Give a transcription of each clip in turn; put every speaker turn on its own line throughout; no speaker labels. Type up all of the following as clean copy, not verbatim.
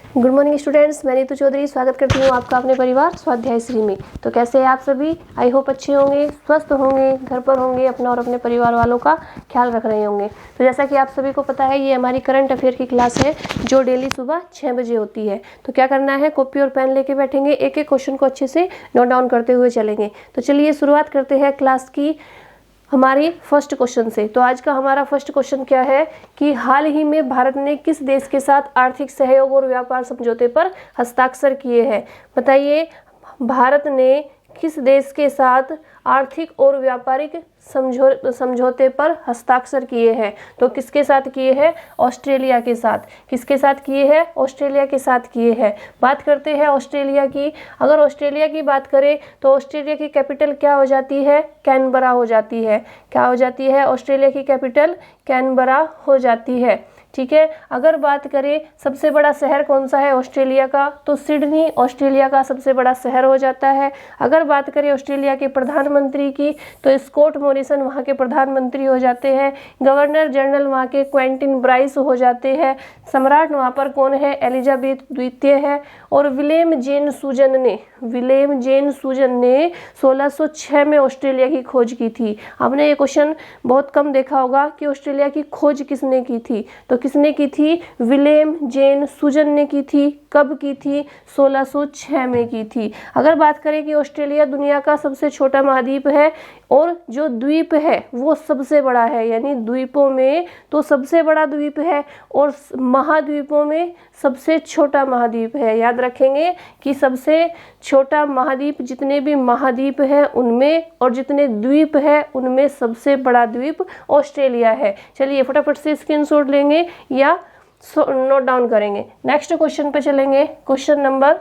Good morning students, मैं नीतू चौधरी स्वागत करती हूँ आपका अपने परिवार स्वाध्याय श्री में। तो कैसे हैं आप सभी? आई होप अच्छे होंगे, स्वस्थ होंगे, घर पर होंगे, अपना और अपने परिवार वालों का ख्याल रख रहे होंगे। तो जैसा कि आप सभी को पता है, ये हमारी करंट अफेयर की क्लास है जो डेली सुबह 6 बजे होती है। तो क्या करना है, कॉपी और पेन लेके बैठेंगे, एक एक क्वेश्चन को अच्छे से नोट डाउन करते हुए चलेंगे। तो चलिए शुरुआत करते हैं क्लास की हमारी फर्स्ट क्वेश्चन से। तो आज का हमारा फर्स्ट क्वेश्चन क्या है कि हाल ही में भारत ने किस देश के साथ आर्थिक सहयोग और व्यापार समझौते पर हस्ताक्षर किए हैं? बताइए, भारत ने किस देश के साथ आर्थिक और व्यापारिक समझौते पर हस्ताक्षर किए हैं? तो किसके साथ किए हैं? ऑस्ट्रेलिया के साथ। किसके साथ किए हैं? ऑस्ट्रेलिया के साथ किए हैं। बात करते हैं ऑस्ट्रेलिया की। अगर ऑस्ट्रेलिया की बात करें तो ऑस्ट्रेलिया की कैपिटल क्या हो जाती है? कैनबरा हो जाती है। क्या हो जाती है? ऑस्ट्रेलिया की कैपिटल कैनबरा हो जाती है। ठीक है। अगर बात करें सबसे बड़ा शहर कौन सा है ऑस्ट्रेलिया का, तो सिडनी ऑस्ट्रेलिया का सबसे बड़ा शहर हो जाता है। अगर बात करें ऑस्ट्रेलिया के प्रधानमंत्री की, तो स्कॉट मॉरिसन वहाँ के प्रधानमंत्री हो जाते हैं। गवर्नर जनरल वहाँ के क्विंटन ब्राइस हो जाते हैं। सम्राट वहाँ पर कौन है? एलिजाबेथ द्वितीय है। और विलियम जेन सूजन ने 1606 में ऑस्ट्रेलिया की खोज की थी। आपने ये क्वेश्चन बहुत कम देखा होगा कि ऑस्ट्रेलिया की खोज किसने की थी। तो किसने की थी? विलियम जेन सूजन ने की थी। कब की थी? 1606 में की थी। अगर बात करें कि ऑस्ट्रेलिया दुनिया का सबसे छोटा महाद्वीप है और जो द्वीप है वो सबसे बड़ा है, यानी द्वीपों में तो सबसे बड़ा द्वीप है और महाद्वीपों में सबसे छोटा महाद्वीप है। याद रखेंगे कि सबसे छोटा महाद्वीप, जितने भी महाद्वीप हैं उनमें, और जितने द्वीप है उनमें सबसे बड़ा द्वीप ऑस्ट्रेलिया है। चलिए फटाफट से स्क्रीनशॉट लेंगे या नोट डाउन करेंगे। नेक्स्ट क्वेश्चन पे चलेंगे। क्वेश्चन नंबर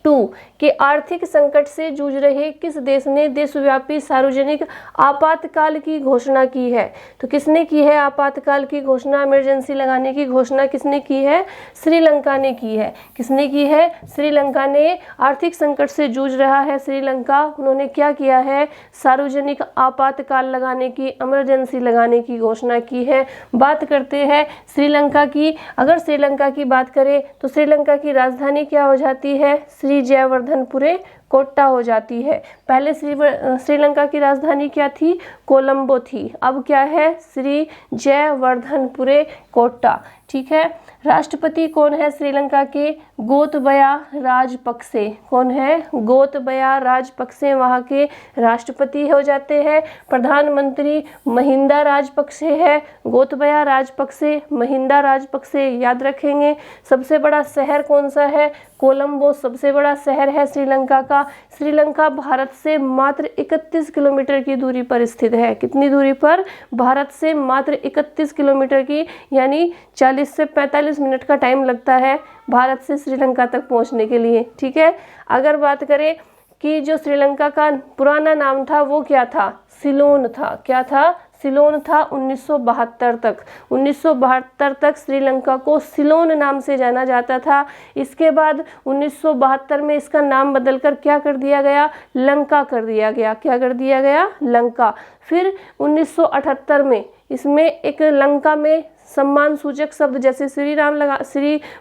2 कि आर्थिक संकट से जूझ रहे किस देश ने देशव्यापी सार्वजनिक आपातकाल की घोषणा की है? तो किसने की है आपातकाल की घोषणा? इमरजेंसी लगाने की घोषणा किसने की है? श्रीलंका ने की है। किसने की है? श्रीलंका ने। आर्थिक संकट से जूझ रहा है श्रीलंका, उन्होंने क्या किया है? सार्वजनिक आपातकाल लगाने की, इमरजेंसी लगाने की घोषणा की है। बात करते हैं श्रीलंका की। अगर श्रीलंका की बात करें तो श्रीलंका की राजधानी क्या हो जाती है? श्री जयवर्धनपुरे कोट्टा हो जाती है। पहले श्रीलंका की राजधानी क्या थी? कोलंबो थी। अब क्या है? श्री जयवर्धनपुरे कोट्टा। ठीक है। राष्ट्रपति कौन है श्रीलंका के? गोतबया राजपक्से। कौन है? गोतबया राजपक्से वहाँ के राष्ट्रपति हो जाते हैं। प्रधानमंत्री महिंदा राजपक्से है। गोतबया राजपक्से, महिंदा राजपक्से याद रखेंगे। सबसे बड़ा शहर कौन सा है? कोलंबो सबसे बड़ा शहर है श्रीलंका का। श्रीलंका भारत से मात्र 31 किलोमीटर की दूरी पर स्थित है। कितनी दूरी पर? भारत से मात्र 31 किलोमीटर की, यानी 40 से 45 मिनट का टाइम लगता है भारत से श्रीलंका तक पहुंचने के लिए। ठीक है। अगर बात करें कि जो श्रीलंका का पुराना नाम था वो क्या था? सिलोन था। क्या था? सिलोन था। 1972 तक श्रीलंका को सिलोन नाम से जाना जाता था। इसके बाद 1972 में इसका नाम बदलकर क्या कर दिया गया? लंका कर दिया गया। क्या कर दिया गया? लंका। फिर 1978 में इसमें एक लंका में सम्मान सूचक शब्द, जैसे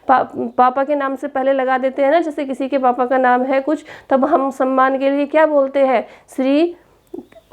पापा के नाम से पहले लगा देते हैं ना, जैसे किसी के पापा का नाम है कुछ, तब हम सम्मान के लिए क्या बोलते हैं? श्री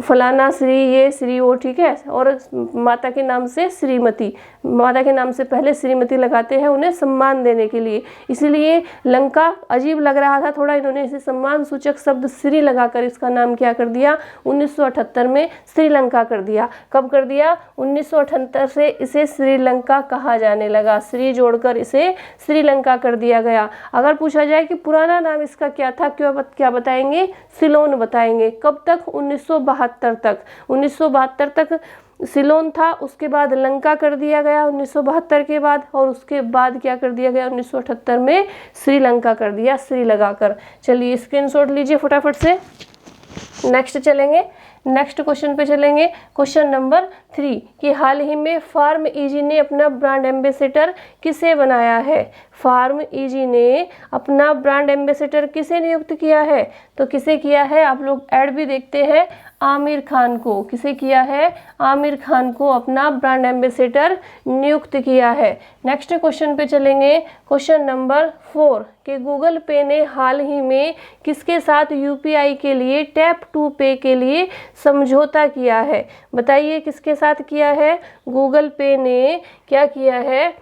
फलाना, श्री ये, श्री वो। ठीक है। और माता के नाम से श्रीमती, माता के नाम से पहले श्रीमती लगाते हैं उन्हें सम्मान देने के लिए। इसीलिए लंका अजीब लग रहा था थोड़ा, इन्होंने इसे सम्मान सूचक शब्द श्री लगाकर इसका नाम क्या कर दिया? 1978 में श्रीलंका कर दिया। कब कर दिया? 1978 से इसे श्रीलंका कहा जाने लगा। श्री जोड़कर इसे श्रीलंका कर दिया गया। अगर पूछा जाए कि पुराना नाम इसका क्या था, क्या बताएंगे? सिलोन बताएंगे। कब तक? 1972 तक। 1972 तक सिलोन था, उसके बाद लंका कर दिया गया 1972 के बाद, और उसके बाद क्या कर दिया गया? 1978 में श्रीलंका कर दिया, श्री लगाकर। चलिए स्क्रीनशॉट लीजिए फटाफट से। नेक्स्ट चलेंगे, नेक्स्ट क्वेश्चन पे चलेंगे। क्वेश्चन नंबर 3 कि हाल ही में फार्म इजी ने अपना ब्रांड एम्बेसडर किसे बनाया है? फार्म इजी ने अपना ब्रांड एम्बेसडर किसे नियुक्त किया है? तो किसे किया है? आप लोग ऐड भी देखते हैं, आमिर खान को। किसे किया है? आमिर खान को अपना ब्रांड एम्बेसडर नियुक्त किया है। नेक्स्ट क्वेश्चन पे चलेंगे, क्वेश्चन नंबर 4 कि गूगल पे ने हाल ही में किसके साथ यूपीआई के लिए टैप टू पे के लिए समझौता किया है? बताइए किसके साथ किया है? गूगल पे ने क्या किया है?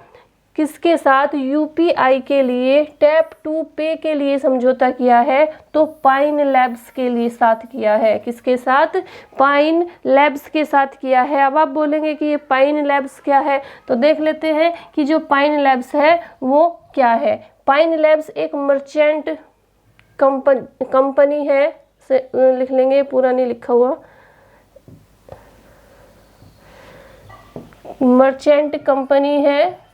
किसके साथ यूपीआई के लिए टैप टू पे के लिए समझौता किया है? तो पाइन लैब्स के लिए साथ किया है। किसके साथ? पाइन लैब्स के साथ किया है। अब आप बोलेंगे कि ये पाइन लैब्स क्या है, तो देख लेते हैं कि जो पाइन लैब्स है वो क्या है। पाइन लैब्स एक मर्चेंट कंपनी है, लिख लेंगे, पूरा नहीं लिखा हुआ, मर्चेंट कंपनी है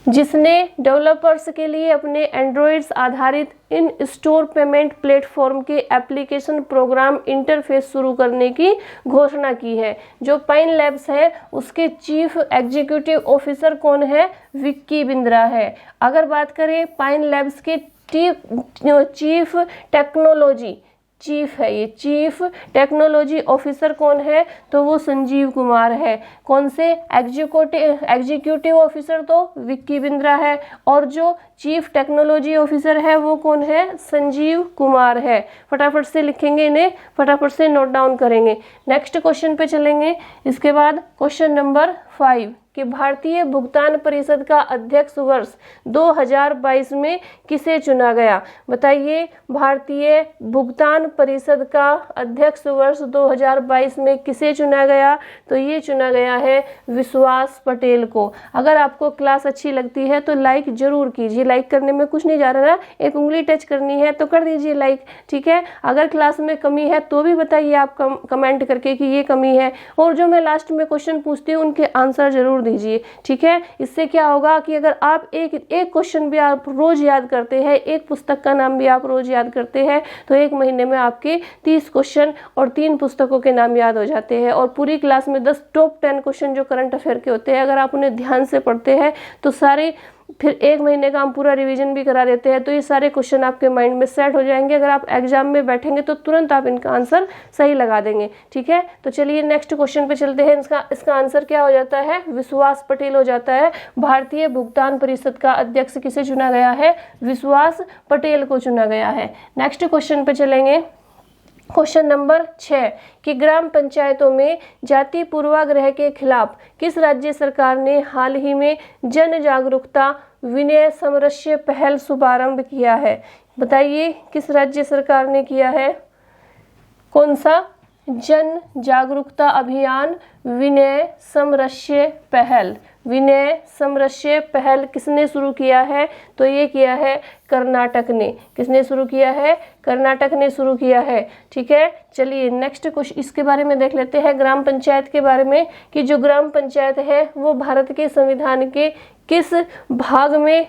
जिसने डेवलपर्स के लिए अपने एंड्रॉइड्स आधारित इन स्टोर पेमेंट प्लेटफॉर्म के एप्लीकेशन प्रोग्राम इंटरफेस शुरू करने की घोषणा की है। जो पाइन लैब्स है उसके चीफ एग्जीक्यूटिव ऑफिसर कौन है? विक्की बिंद्रा है। अगर बात करें पाइन लैब्स के चीफ टेक्नोलॉजी, चीफ है ये, चीफ टेक्नोलॉजी ऑफिसर कौन है? तो वो संजीव कुमार है। कौन से? एग्जीक्यूटिव ऑफिसर तो विक्की बिंद्रा है, और जो चीफ टेक्नोलॉजी ऑफिसर है वो कौन है? संजीव कुमार है। फटाफट से लिखेंगे इन्हें, फटाफट से नोट डाउन करेंगे। नेक्स्ट क्वेश्चन पे चलेंगे। इसके बाद क्वेश्चन नंबर 5 कि भारतीय भुगतान परिषद का अध्यक्ष वर्ष 2022 में किसे चुना गया? बताइए भारतीय भुगतान परिषद का अध्यक्ष वर्ष 2022 में किसे चुना गया? तो ये चुना गया है विश्वास पटेल को। अगर आपको क्लास अच्छी लगती है तो लाइक जरूर कीजिए, लाइक करने में कुछ नहीं जा रहा है, एक उंगली टच करनी है तो कर दीजिए लाइक, ठीक है। अगर क्लास में कमी है तो भी बताइए आप कमेंट करके कि ये कमी है, और जो मैं लास्ट में क्वेश्चन पूछती हूँ उनके आंसर जरूर दीजिए, ठीक है। इससे क्या होगा कि अगर आप एक क्वेश्चन भी आप रोज याद करते हैं, एक पुस्तक का नाम भी आप रोज याद करते हैं, तो एक महीने में आपके 30 क्वेश्चन और 3 पुस्तकों के नाम याद हो जाते हैं। और पूरी क्लास में 10 टॉप 10 क्वेश्चन जो करंट अफेयर के होते हैं, अगर आप उन्हें ध्यान से पढ़ते हैं तो सारे, फिर एक महीने का हम पूरा रिवीजन भी करा देते हैं, तो ये सारे क्वेश्चन आपके माइंड में सेट हो जाएंगे। अगर आप एग्जाम में बैठेंगे तो तुरंत आप इनका आंसर सही लगा देंगे, ठीक है। तो चलिए नेक्स्ट क्वेश्चन पे चलते हैं। इसका आंसर क्या हो जाता है? विश्वास पटेल हो जाता है। भारतीय भुगतान परिषद का अध्यक्ष किसे चुना गया है? विश्वास पटेल को चुना गया है। नेक्स्ट क्वेश्चन पे चलेंगे। क्वेश्चन नंबर 6 कि ग्राम पंचायतों में जाति पूर्वाग्रह के खिलाफ किस राज्य सरकार ने हाल ही में जन जागरूकता विनय समरस्य पहल शुभारंभ किया है? बताइए किस राज्य सरकार ने किया है? कौन सा? जन जागरूकता अभियान विनय समरस्य पहल। विनय समरस्य पहल किसने शुरू किया है? तो ये किया है कर्नाटक ने। किसने शुरू किया है? कर्नाटक ने शुरू किया है, ठीक है। चलिए नेक्स्ट क्वेश्चन इसके बारे में देख लेते हैं, ग्राम पंचायत के बारे में, कि जो ग्राम पंचायत है वो भारत के संविधान के किस भाग में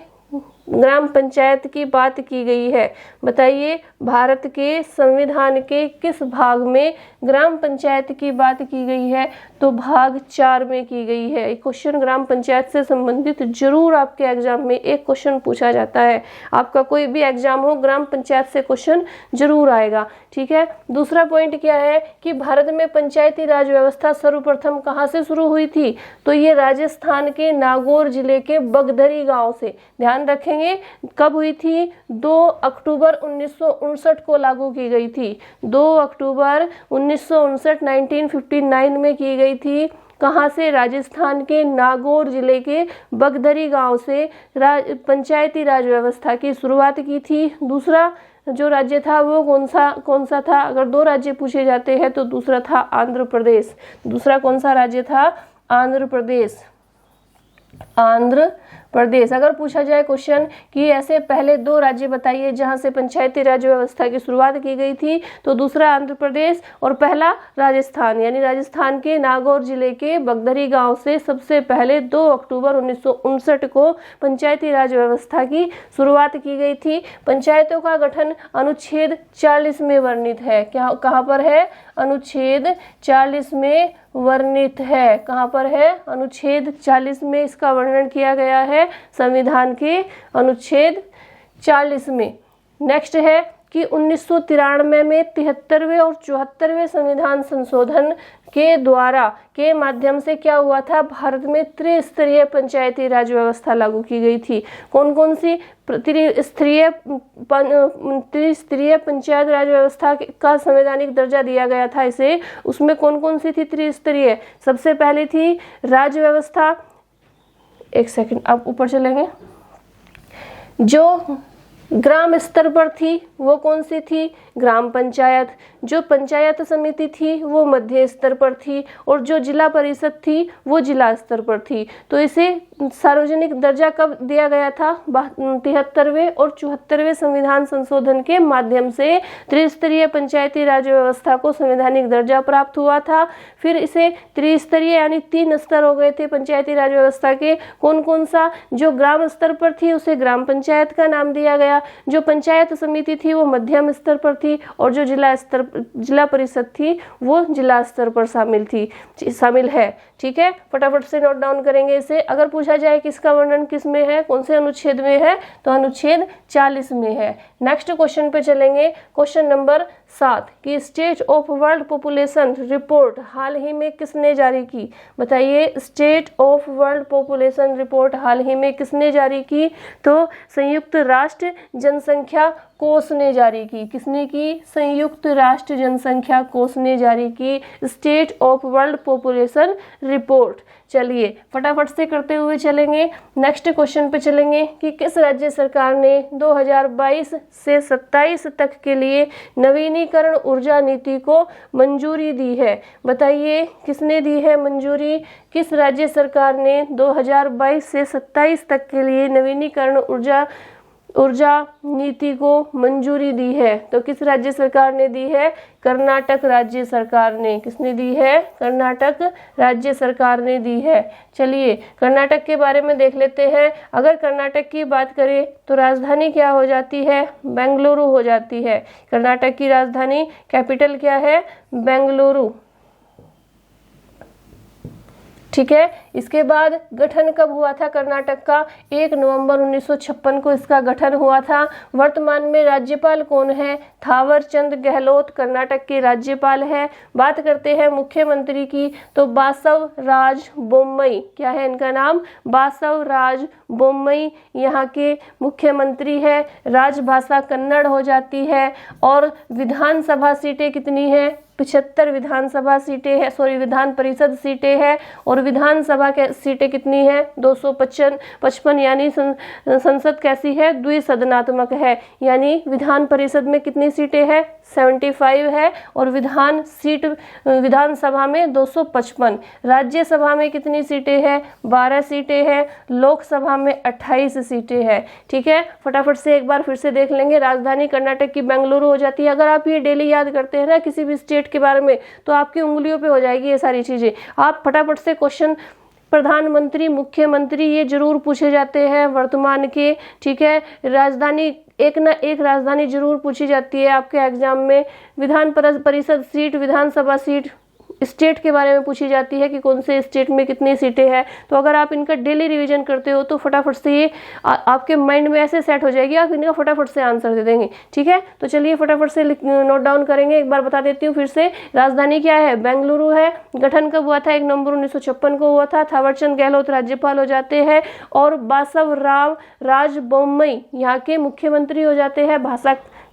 ग्राम पंचायत की बात की गई है? बताइए भारत के संविधान के किस भाग में ग्राम पंचायत की बात की गई है? तो भाग 4 में की गई है। क्वेश्चन ग्राम पंचायत से संबंधित जरूर आपके एग्जाम में एक क्वेश्चन पूछा जाता है। आपका कोई भी एग्जाम हो, ग्राम पंचायत से क्वेश्चन जरूर आएगा, ठीक है। दूसरा पॉइंट क्या है कि भारत में पंचायती राज व्यवस्था सर्वप्रथम कहाँ से शुरू हुई थी? तो ये राजस्थान के नागौर जिले के बगधरी गांव से। ध्यान रखेंगे कब हुई थी? 2 अक्टूबर 1959 को लागू की गई थी। 2 अक्टूबर 1959 1959 में की गई थी। कहाँ से? राजस्थान के नागौर जिले के बगधरी गांव से पंचायती राज व्यवस्था की शुरुआत की थी। दूसरा जो राज्य था वो कौन सा था? अगर 2 राज्य पूछे जाते हैं तो दूसरा था आंध्र प्रदेश। दूसरा कौन सा राज्य था? आंध्र प्रदेश। आंध्र प्रदेश। अगर पूछा जाए क्वेश्चन कि ऐसे पहले 2 राज्य बताइए जहां से पंचायती राज व्यवस्था की शुरुआत की गई थी, तो दूसरा आंध्र प्रदेश और पहला राजस्थान, यानी राजस्थान के नागौर जिले के बगधरी गांव से सबसे पहले 2 अक्टूबर 1959 को पंचायती राज व्यवस्था की शुरुआत की गई थी। पंचायतों का गठन अनुच्छेद 40 में वर्णित है। क्या कहाँ पर है? अनुच्छेद 40 में वर्णित है। कहाँ पर है? अनुच्छेद 40 में इसका वर्णन वर्णन किया गया है संविधान के अनुच्छेद 40 में। नेक्स्ट है कि 1993 में 73वें और 74वें संविधान संशोधन के माध्यम से क्या हुआ था, भारत में त्रिस्तरीय पंचायती राज व्यवस्था लागू की गई थी। कौन कौन सी त्रिस्तरीय पंचायत राज व्यवस्था का संवैधानिक दर्जा दिया गया था इसे, उसमें कौन कौन सी थी त्रिस्तरीय? सबसे पहले थी राज्य व्यवस्था, एक सेकंड आप ऊपर चलेंगे, जो ग्राम स्तर पर थी वो कौन सी थी, ग्राम पंचायत। जो पंचायत समिति थी वो मध्य स्तर पर थी, और जो जिला परिषद थी वो जिला स्तर पर थी। तो इसे सार्वजनिक दर्जा कब दिया गया था, 73वें और 74वें संविधान संशोधन के माध्यम से त्रिस्तरीय पंचायती राज व्यवस्था को संवैधानिक दर्जा प्राप्त हुआ था। फिर इसे त्रिस्तरीय यानी 3 स्तर हो गए थे पंचायती राज व्यवस्था के। कौन कौन सा? जो ग्राम स्तर पर थी उसे ग्राम पंचायत का नाम दिया गया, जो पंचायत समिति थी वो मध्यम स्तर पर थी, और जो जिला परिषद थी वो जिला स्तर पर शामिल है। ठीक है, फटाफट से नोट डाउन करेंगे इसे। अगर पूछा जाए किसका वर्णन किस में है, कौन से अनुच्छेद में है, तो अनुच्छेद 40 में है। नेक्स्ट क्वेश्चन पे चलेंगे, क्वेश्चन नंबर 7 कि state of world population report हाल ही में किसने जारी की? बताइए, state of world population report हाल ही में किसने जारी की? तो संयुक्त राष्ट्र जनसंख्या कोष ने जारी की। किसने की? संयुक्त राष्ट्र जनसंख्या कोष ने जारी की state of world population report. चलिए फटाफट से करते हुए चलेंगे, नेक्स्ट क्वेश्चन पे चलेंगे कि किस राज्य सरकार ने 2022 से 27 तक के लिए नवीनीकरण ऊर्जा नीति को मंजूरी दी है? बताइए किसने दी है मंजूरी? किस राज्य सरकार ने 2022 से 27 तक के लिए नवीनीकरण ऊर्जा नीति को मंजूरी दी है? तो किस राज्य सरकार ने दी है? कर्नाटक राज्य सरकार ने। किसने दी है? कर्नाटक राज्य सरकार ने दी है। चलिए कर्नाटक के बारे में देख लेते हैं। अगर कर्नाटक की बात करें तो राजधानी क्या हो जाती है? बेंगलुरु हो जाती है। कर्नाटक की राजधानी कैपिटल क्या है? बेंगलुरु। ठीक है, इसके बाद गठन कब हुआ था कर्नाटक का? 1 नवंबर 1956 को इसका गठन हुआ था। वर्तमान में राज्यपाल कौन है? थावर चंद गहलोत कर्नाटक के राज्यपाल है। बात करते हैं मुख्यमंत्री की, तो बासव राज बोम्मई, क्या है इनका नाम? बासव राज बोम्मई यहाँ के मुख्यमंत्री है। राजभाषा कन्नड़ हो जाती है। और विधानसभा सीटें कितनी है? 75 विधानसभा सीटें है, विधान परिषद सीटें हैं। और विधानसभा के सीटें कितनी है? 255। यानी संसद कैसी है? द्विसदनात्मक है। यानी विधान परिषद में कितनी सीटें हैं? 75 है। और विधानसभा में 255। राज्यसभा में कितनी सीटें हैं? 12 सीटें हैं। लोकसभा में 28 सीटें हैं। ठीक है, फटाफट से एक बार फिर से देख लेंगे। राजधानी कर्नाटक की बेंगलुरु हो जाती है। अगर आप ये डेली याद करते हैं ना किसी भी स्टेट के बारे में, तो आपकी उंगलियों पे हो जाएगी ये सारी चीजें। आप फटाफट से क्वेश्चन प्रधानमंत्री, मुख्यमंत्री ये जरूर पूछे जाते हैं वर्तमान के। ठीक है, राजधानी एक ना एक राजधानी जरूर पूछी जाती है आपके एग्जाम में। विधान परिषद सीट, विधानसभा सीट, स्टेट के बारे में पूछी जाती है कि कौन से स्टेट में कितनी सीटें हैं। तो अगर आप इनका डेली रिवीजन करते हो तो फटाफट से ये आपके माइंड में ऐसे सेट हो जाएगी, आप इनका फटाफट से आंसर दे देंगे। ठीक है, तो चलिए फटाफट से नोट डाउन करेंगे। एक बार बता देती हूँ फिर से। राजधानी क्या है? बेंगलुरु है। गठन कब हुआ था? 1 नवंबर 1956 को हुआ था। थावरचंद गहलोत राज्यपाल हो जाते हैं। और बासव राज बोम्मई यहाँ के मुख्यमंत्री हो जाते हैं।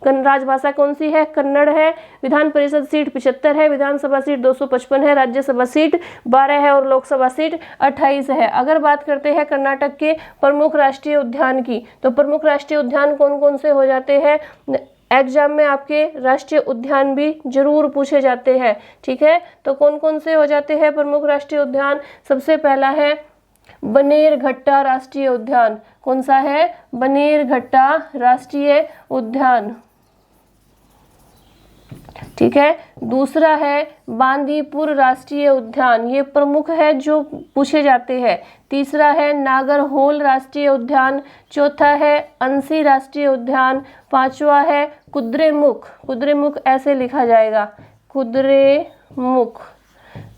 राजभाषा कौन सी है? कन्नड़ है। विधान परिषद सीट 75 है। विधानसभा सीट 255 है। राज्यसभा सीट 12 है। और लोकसभा सीट 28 है। अगर बात करते हैं कर्नाटक के प्रमुख राष्ट्रीय उद्यान की, तो प्रमुख राष्ट्रीय उद्यान कौन कौन से हो जाते हैं? एग्जाम में आपके राष्ट्रीय उद्यान भी जरूर पूछे जाते हैं। ठीक है, तो कौन कौन से हो जाते हैं प्रमुख राष्ट्रीय उद्यान? सबसे पहला है बनेरघट्टा राष्ट्रीय उद्यान। कौन सा है? बनेरघट्टा राष्ट्रीय उद्यान। ठीक है, दूसरा है बांदीपुर राष्ट्रीय उद्यान, ये प्रमुख है जो पूछे जाते हैं। तीसरा है नागरहोल राष्ट्रीय उद्यान। चौथा है अंसी राष्ट्रीय उद्यान। पांचवा है कुद्रेमुख, कुद्रेमुख ऐसे लिखा जाएगा, कुद्रेमुख।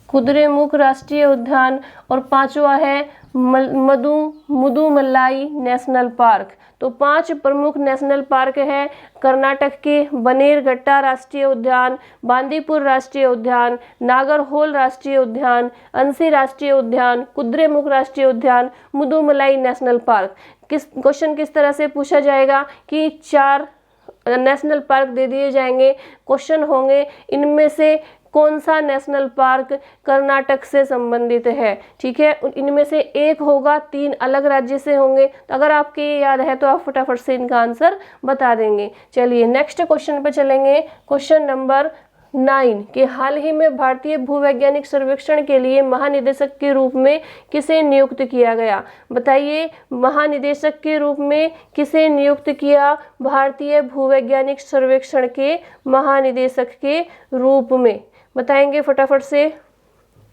कुद्रेमुख राष्ट्रीय उद्यान, और 5वां है मुदुमलाई नेशनल पार्क। तो 5 प्रमुख नेशनल पार्क है कर्नाटक के बनेरघट्टा राष्ट्रीय उद्यान, बांदीपुर राष्ट्रीय उद्यान, नागरहोल राष्ट्रीय उद्यान, अंसी राष्ट्रीय उद्यान, कुद्रेमुख राष्ट्रीय उद्यान, मुदुमलाई नेशनल पार्क। क्वेश्चन किस तरह से पूछा जाएगा कि 4 नेशनल पार्क दे दिए जाएंगे, क्वेश्चन होंगे इनमें से कौन सा नेशनल पार्क कर्नाटक से संबंधित है। ठीक है, इनमें से एक होगा, 3 अलग राज्य से होंगे। तो अगर आपके ये याद है तो आप फटाफट से इनका आंसर बता देंगे। चलिए नेक्स्ट क्वेश्चन पे चलेंगे। क्वेश्चन नंबर 9 कि हाल ही में भारतीय भूवैज्ञानिक सर्वेक्षण के लिए महानिदेशक के रूप में किसे नियुक्त किया गया। बताइए, महानिदेशक के रूप में किसे नियुक्त किया भारतीय भूवैज्ञानिक सर्वेक्षण के महानिदेशक के रूप में, बताएंगे फटाफट से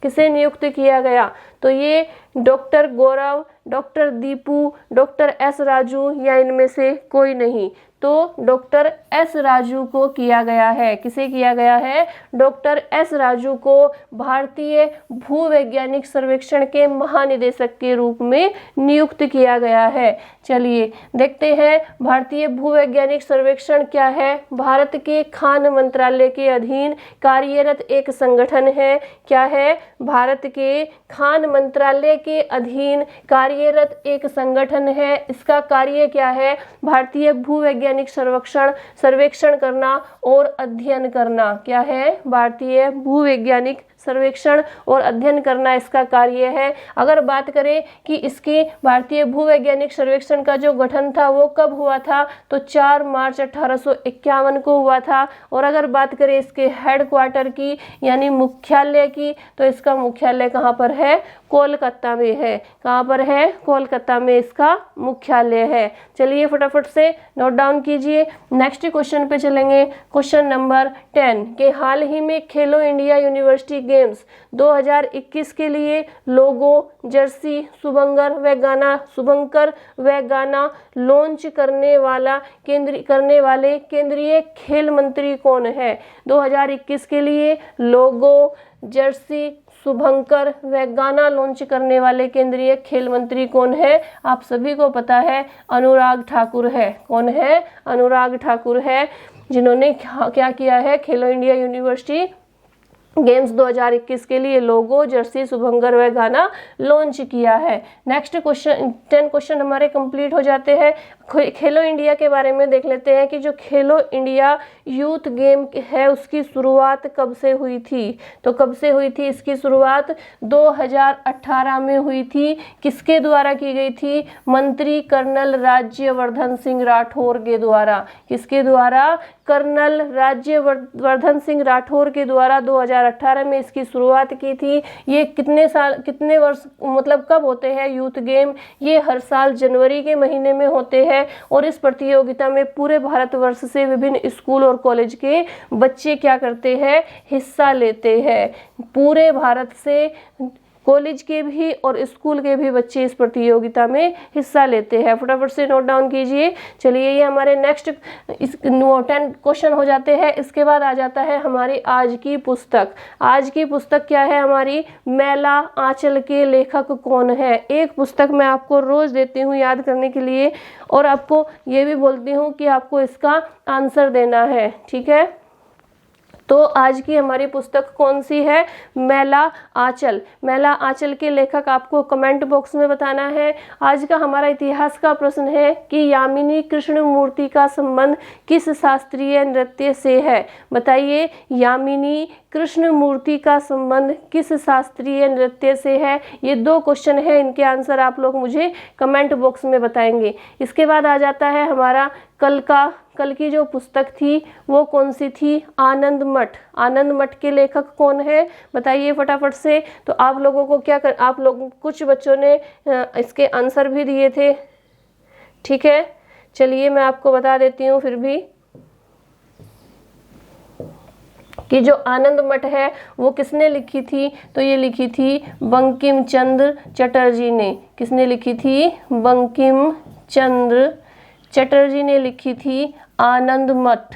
किसे नियुक्त किया गया। तो ये doctor Gaurav, doctor Deepu, doctor S Raju या इनमें से कोई नहीं। तो डॉक्टर एस राजू को किया गया है। किसे किया गया है? डॉक्टर एस राजू को भारतीय भूवैज्ञानिक सर्वेक्षण के महानिदेशक के रूप में नियुक्त किया गया है। चलिए देखते हैं भारतीय भूवैज्ञानिक सर्वेक्षण क्या है। भारत के खान मंत्रालय के अधीन कार्यरत एक संगठन है। क्या है? भारत के खान मंत्रालय के अधीन कार्यरत एक संगठन है। इसका कार्य क्या है? भारतीय भूवैज्ञानिक सर्वेक्षण करना और अध्ययन करना। क्या है? भारतीय भूवैज्ञानिक सर्वेक्षण और अध्ययन करना इसका कार्य है। अगर बात करें कि इसके भारतीय भूवैज्ञानिक सर्वेक्षण का जो गठन था वो कब हुआ था, तो 4 मार्च 1851 को हुआ था। और अगर बात करें इसके हेडक्वार्टर की यानी मुख्यालय की, तो इसका मुख्यालय कहाँ पर है? कोलकाता में है। कहाँ पर है? कोलकाता में इसका मुख्यालय है। चलिए फटाफट से नोट डाउन कीजिए। नेक्स्ट क्वेश्चन पे चलेंगे। क्वेश्चन नंबर 10 के हाल ही में खेलो इंडिया यूनिवर्सिटी गेम्स 2021 के लिए लोगो, जर्सी, शुभंकर व गाना लॉन्च करने वाले केंद्रीय खेल मंत्री कौन है? 2021 के लिए लोगो, जर्सी, शुभंकर व गाना लॉन्च करने वाले केंद्रीय खेल मंत्री कौन है? आप सभी को पता है, अनुराग ठाकुर है। कौन है? अनुराग ठाकुर है, जिन्होंने क्या किया है? खेलो इंडिया यूनिवर्सिटी गेम्स 2021 के लिए लोगो, जर्सी, शुभंकर व गाना लॉन्च किया है। नेक्स्ट क्वेश्चन 10 क्वेश्चन हमारे कंप्लीट हो जाते हैं। खेलो इंडिया के बारे में देख लेते हैं कि जो खेलो इंडिया यूथ गेम है उसकी शुरुआत कब से हुई थी। तो कब से हुई थी इसकी शुरुआत? 2018 में हुई थी। किसके द्वारा की गई थी? मंत्री कर्नल राज्यवर्धन सिंह राठौर के द्वारा। किसके द्वारा? कर्नल राज्यवर्धन सिंह राठौर के द्वारा 2018 में इसकी शुरुआत की थी। ये कितने वर्ष मतलब कब होते हैं यूथ गेम? ये हर साल जनवरी के महीने में होते हैं और इस प्रतियोगिता में पूरे भारतवर्ष से विभिन्न स्कूल और कॉलेज के बच्चे क्या करते हैं? हिस्सा लेते हैं। पूरे भारत से कॉलेज के भी और स्कूल के भी बच्चे इस प्रतियोगिता में हिस्सा लेते हैं। फटाफट से नोट डाउन कीजिए। चलिए ये हमारे नेक्स्ट 10 क्वेश्चन हो जाते हैं। इसके बाद आ जाता है हमारी आज की पुस्तक। आज की पुस्तक क्या है हमारी? मैला आंचल के लेखक कौन है? एक पुस्तक मैं आपको रोज देती हूँ याद करने के लिए और आपको ये भी बोलती हूँ कि आपको इसका आंसर देना है। ठीक है, तो आज की हमारी पुस्तक कौन सी है? मैला आंचल। मैला आंचल के लेखक आपको कमेंट बॉक्स में बताना है। आज का हमारा इतिहास का प्रश्न है कि यामिनी कृष्णमूर्ति का संबंध किस शास्त्रीय नृत्य से है? बताइए, यामिनी कृष्णमूर्ति का संबंध किस शास्त्रीय नृत्य से है? ये 2 क्वेश्चन है, इनके आंसर आप लोग मुझे कमेंट बॉक्स में बताएंगे। इसके बाद आ जाता है हमारा कल की जो पुस्तक थी वो कौन सी थी? आनंद मठ। आनंद मठ के लेखक कौन है? बताइए फटाफट से। तो आप लोगों को आप लोग कुछ बच्चों ने इसके आंसर भी दिए थे। ठीक है, चलिए मैं आपको बता देती हूँ फिर भी कि जो आनंद मठ है वो किसने लिखी थी? तो ये लिखी थी बंकिम चंद्र चटर्जी ने। किसने लिखी थी? बंकिम चंद्र चटर्जी ने लिखी थी आनंद मठ।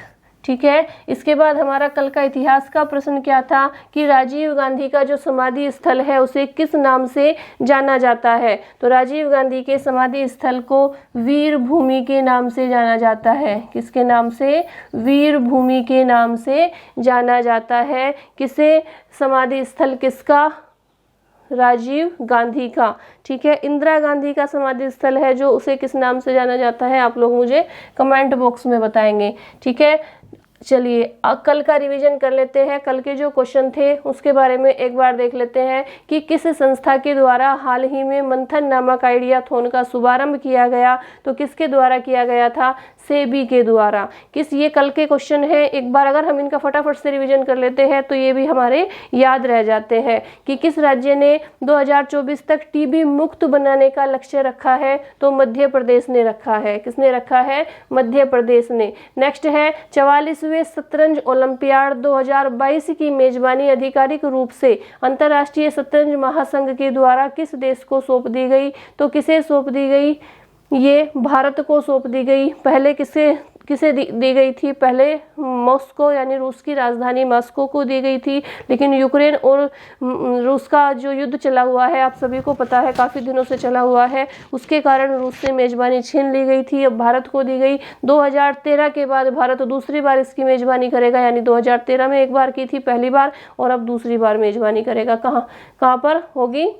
ठीक है। इसके बाद हमारा कल का इतिहास का प्रश्न क्या था कि राजीव गांधी का जो समाधि स्थल है उसे किस नाम से जाना जाता है। तो राजीव गांधी के समाधि स्थल को वीर भूमि के नाम से जाना जाता है। किसके नाम से? वीर भूमि के नाम से जाना जाता है। किसे? समाधि स्थल किसका? राजीव गांधी का। ठीक है। इंदिरा गांधी का समाधि स्थल है जो, उसे किस नाम से जाना जाता है? आप लोग मुझे कमेंट बॉक्स में बताएंगे। ठीक है। चलिए कल का रिवीजन कर लेते हैं। कल के जो क्वेश्चन थे उसके बारे में एक बार देख लेते हैं कि किस संस्था के द्वारा हाल ही में मंथन नामक आइडियाथॉन का शुभारंभ किया गया। तो किसके द्वारा किया गया था? सेबी के द्वारा। ये कल के क्वेश्चन है। एक बार अगर हम इनका फटाफट से रिवीजन कर लेते हैं तो ये भी हमारे याद रह जाते हैं कि किस राज्य ने 2024 तक टीबी मुक्त बनाने का लक्ष्य रखा है। तो मध्य प्रदेश ने रखा है। किसने रखा है? मध्य प्रदेश ने। नेक्स्ट है 44वें शतरंज ओलंपियाड 2022 की मेजबानी आधिकारिक रूप से अंतर्राष्ट्रीय शतरंज महासंघ के द्वारा किस देश को सौंप दी गई। तो किसे सौंप दी गई? ये भारत को सौंप दी गई। पहले किसे दी गई थी? पहले मॉस्को यानी रूस की राजधानी मॉस्को को दी गई थी। लेकिन यूक्रेन और रूस का जो युद्ध चला हुआ है, आप सभी को पता है, काफ़ी दिनों से चला हुआ है, उसके कारण रूस से मेजबानी छीन ली गई थी। अब भारत को दी गई। 2013 के बाद भारत दूसरी बार इसकी मेजबानी करेगा, यानी 2013 में एक बार की थी पहली बार, और अब दूसरी बार मेजबानी करेगा। कहाँ पर होगी?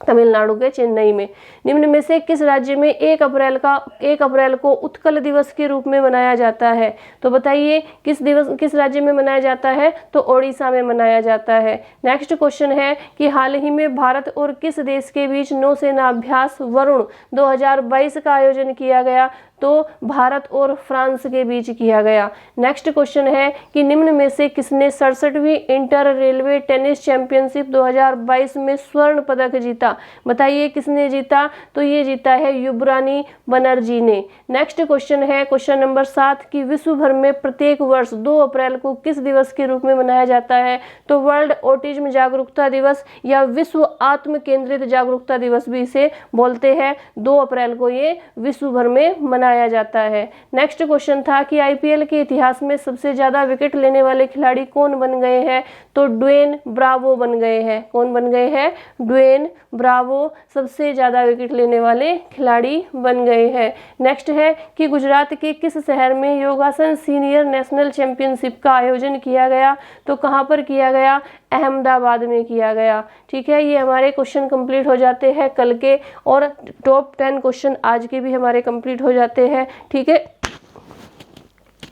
तमिलनाडु के चेन्नई में। निम्न में से किस राज्य में 1 अप्रैल को उत्कल दिवस के रूप में मनाया जाता है। तो बताइए किस राज्य में मनाया जाता है। तो ओडिशा में मनाया जाता है। नेक्स्ट क्वेश्चन है कि हाल ही में भारत और किस देश के बीच नौसेना अभ्यास वरुण 2022 का आयोजन किया गया। तो भारत और फ्रांस के बीच किया गया। नेक्स्ट क्वेश्चन है कि निम्न में से किसने 67वीं इंटर रेलवे टेनिस चैंपियनशिप 2022 में स्वर्ण पदक जीता। बताइए किसने जीता। तो ये जीता है युवरानी बनर्जी ने। नेक्स्ट क्वेश्चन है क्वेश्चन नंबर 7 कि विश्व भर में प्रत्येक वर्ष 2 अप्रैल को किस दिवस के रूप में मनाया जाता है। तो वर्ल्ड ऑटिज्म जागरूकता दिवस या विश्व आत्म केंद्रित जागरूकता दिवस भी इसे बोलते हैं। 2 अप्रैल को ये विश्व भर में मनाया जाता है। नेक्स्ट क्वेश्चन था कि आईपीएल के इतिहास में सबसे ज्यादा विकेट लेने वाले खिलाड़ी कौन बन गए हैं। तो ड्वेन ब्रावो बन गए हैं। कौन बन गए हैं? ड्वेन ब्रावो सबसे ज्यादा विकेट लेने वाले खिलाड़ी बन गए हैं। नेक्स्ट है कि गुजरात के किस शहर में योगासन सीनियर नेशनल चैंपियनशिप का आयोजन किया गया। तो कहां पर किया गया? अहमदाबाद में किया गया। ठीक है। ये हमारे क्वेश्चन कंप्लीट हो जाते हैं कल के, और टॉप 10 क्वेश्चन आज के भी हमारे कंप्लीट हो जाते हैं। ठीक है।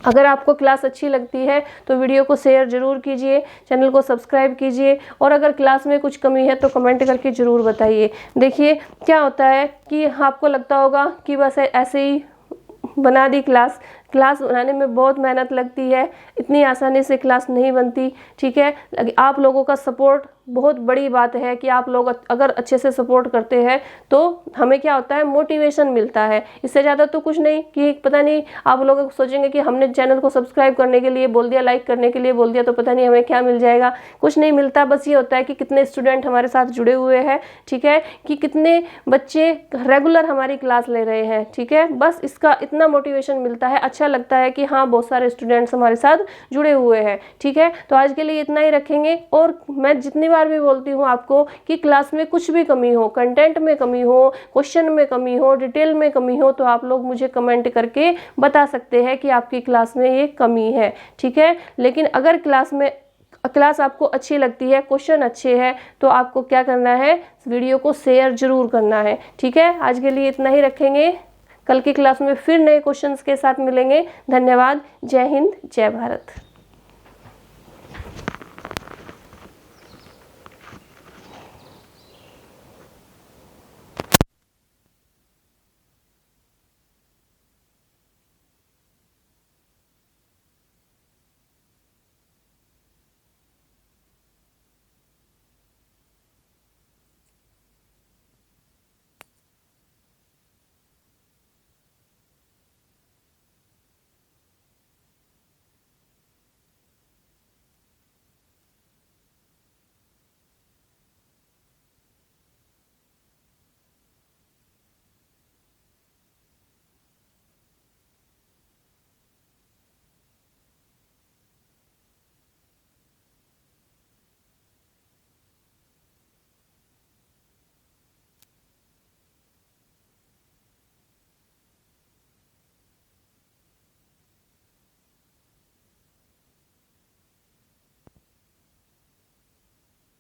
अगर आपको क्लास अच्छी लगती है तो वीडियो को शेयर जरूर कीजिए, चैनल को सब्सक्राइब कीजिए, और अगर क्लास में कुछ कमी है तो कमेंट करके जरूर बताइए। देखिए क्या होता है कि आपको लगता होगा कि बस ऐसे ही बना दी क्लास बनाने में बहुत मेहनत लगती है, इतनी आसानी से क्लास नहीं बनती। ठीक है। आप लोगों का सपोर्ट बहुत बड़ी बात है कि आप लोग अगर अच्छे से सपोर्ट करते हैं तो हमें क्या होता है? मोटिवेशन मिलता है। इससे ज़्यादा तो कुछ नहीं कि पता नहीं आप लोग सोचेंगे कि हमने चैनल को सब्सक्राइब करने के लिए बोल दिया, लाइक करने के लिए बोल दिया, तो पता नहीं हमें क्या मिल जाएगा। कुछ नहीं मिलता। बस ये होता है कि कितने स्टूडेंट हमारे साथ जुड़े हुए हैं। ठीक है। कि कितने बच्चे रेगुलर हमारी क्लास ले रहे हैं। ठीक है। बस इसका इतना मोटिवेशन मिलता है, अच्छा लगता है कि हाँ बहुत सारे स्टूडेंट्स हमारे साथ जुड़े हुए हैं। ठीक है। तो आज के लिए इतना ही रखेंगे। और मैं जितनी बार भी बोलती हूँ आपको कि क्लास में कुछ भी कमी हो, कंटेंट में कमी हो, क्वेश्चन में कमी हो, डिटेल में कमी हो, तो आप लोग मुझे कमेंट करके बता सकते हैं कि आपकी क्लास में ये कमी है। ठीक है। लेकिन अगर क्लास आपको अच्छी लगती है, क्वेश्चन अच्छे हैं, तो आपको क्या करना है? वीडियो को शेयर जरूर करना है। ठीक है। आज के लिए इतना ही रखेंगे। कल की क्लास में फिर नए क्वेश्चंस के साथ मिलेंगे। धन्यवाद। जय हिंद, जय भारत।